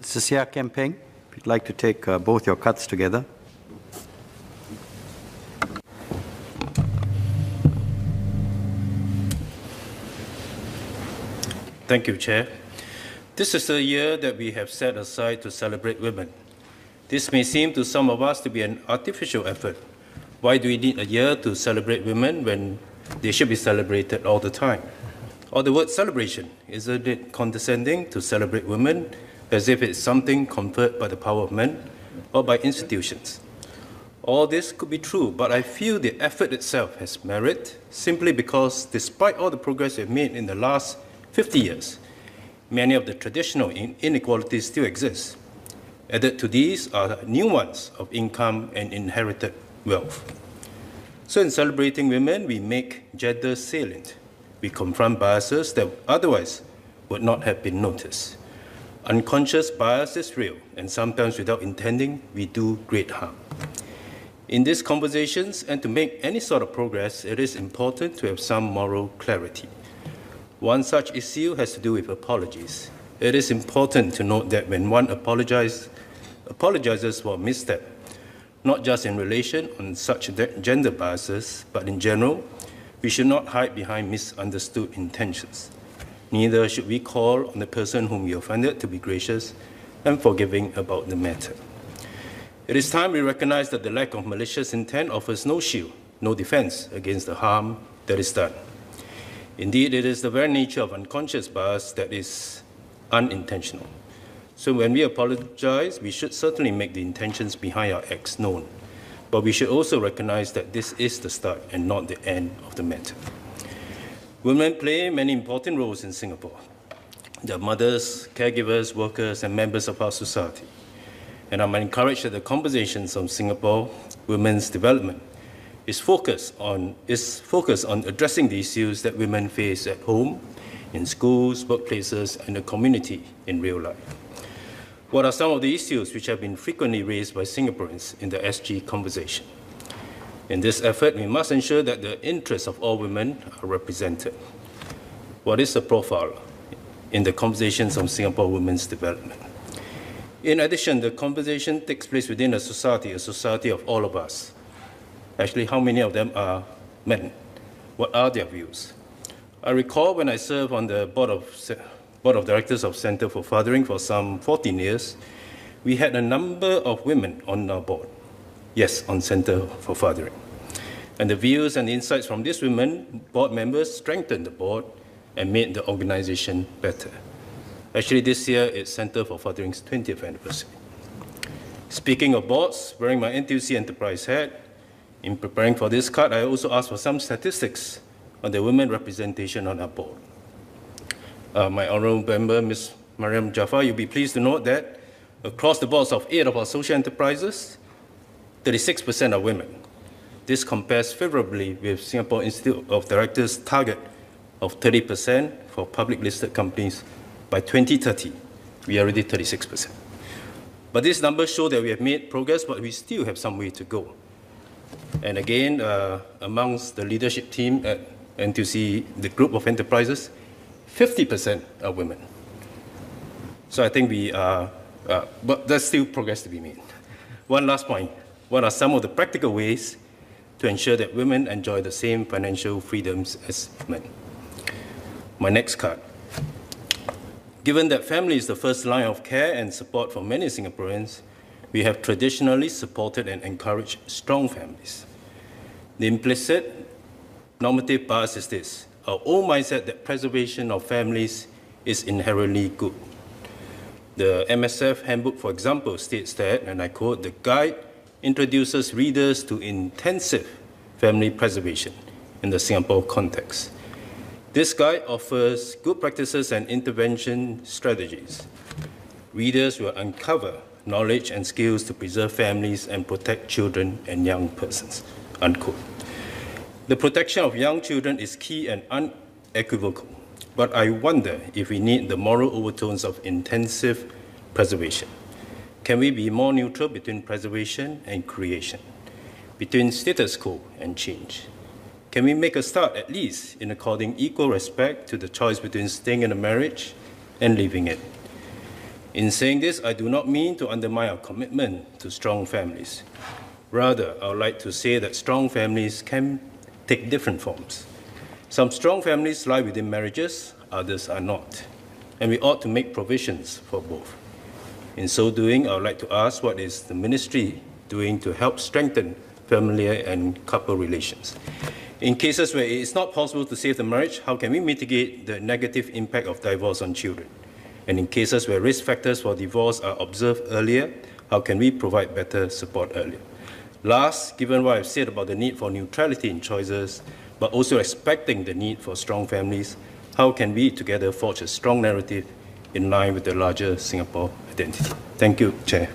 Mr. Seah Kian Peng, if you'd like to take both your cards together. Thank you, Chair. This is a year that we have set aside to celebrate women. This may seem to some of us to be an artificial effort. Why do we need a year to celebrate women when they should be celebrated all the time? Or the word celebration, isn't it condescending to celebrate women as if it's something conferred by the power of men or by institutions? All this could be true, but I feel the effort itself has merit simply because despite all the progress we've made in the last 50 years, many of the traditional inequalities still exist. Added to these are new ones of income and inherited wealth. So in celebrating women, we make gender salient. We confront biases that otherwise would not have been noticed. Unconscious bias is real, and sometimes without intending, we do great harm. In these conversations, and to make any sort of progress, it is important to have some moral clarity. One such issue has to do with apologies. It is important to note that when one apologizes for a misstep, not just in relation on such gender biases, but in general, we should not hide behind misunderstood intentions. Neither should we call on the person whom we offended to be gracious and forgiving about the matter. It is time we recognize that the lack of malicious intent offers no shield, no defense against the harm that is done. Indeed, it is the very nature of unconscious bias that is unintentional. So when we apologize, we should certainly make the intentions behind our acts known. But we should also recognize that this is the start and not the end of the matter. Women play many important roles in Singapore. They are mothers, caregivers, workers, and members of our society. And I'm encouraged that the conversations on Singapore women's development is focused on addressing the issues that women face at home, in schools, workplaces, and the community in real life. What are some of the issues which have been frequently raised by Singaporeans in the SG conversation? In this effort, we must ensure that the interests of all women are represented. What is the profile in the conversations on Singapore women's development? In addition, the conversation takes place within a society of all of us. Actually, how many of them are men? What are their views? I recall when I served on the board of directors of Centre for Fathering for some 14 years, we had a number of women on our board. Yes, on Centre for Fathering. And the views and insights from these women board members strengthened the board and made the organization better. Actually, this year it's Centre for Fathering's 20th anniversary. Speaking of boards, wearing my NTUC enterprise hat, in preparing for this card, I also asked for some statistics on the women representation on our board. My honourable member, Ms. Mariam Jaafar, you'll be pleased to note that across the boards of 8 of our social enterprises, 36% are women. This compares favourably with Singapore Institute of Directors' target of 30% for public listed companies by 2030. We are already 36%. But these numbers show that we have made progress, but we still have some way to go. And again, amongst the leadership team at NTUC, the group of enterprises, 50% are women. So I think but there's still progress to be made. One last point. What are some of the practical ways to ensure that women enjoy the same financial freedoms as men? My next card. Given that family is the first line of care and support for many Singaporeans, we have traditionally supported and encouraged strong families. The implicit normative bias is this: our old mindset that preservation of families is inherently good. The MSF handbook, for example, states that, and I quote, "The guide introduces readers to intensive family preservation in the Singapore context. This guide offers good practices and intervention strategies. Readers will uncover knowledge and skills to preserve families and protect children and young persons," unquote. The protection of young children is key and unequivocal, but I wonder if we need the moral overtones of intensive preservation. Can we be more neutral between preservation and creation, between status quo and change? Can we make a start, at least, in according equal respect to the choice between staying in a marriage and leaving it? In saying this, I do not mean to undermine our commitment to strong families. Rather, I would like to say that strong families can take different forms. Some strong families lie within marriages, others are not, and we ought to make provisions for both. In so doing, I would like to ask what is the ministry doing to help strengthen family and couple relations? In cases where it is not possible to save the marriage, how can we mitigate the negative impact of divorce on children? And in cases where risk factors for divorce are observed earlier, how can we provide better support earlier? Last, given what I've said about the need for neutrality in choices, but also respecting the need for strong families, how can we together forge a strong narrative in line with the larger Singapore identity? Thank you, Chair.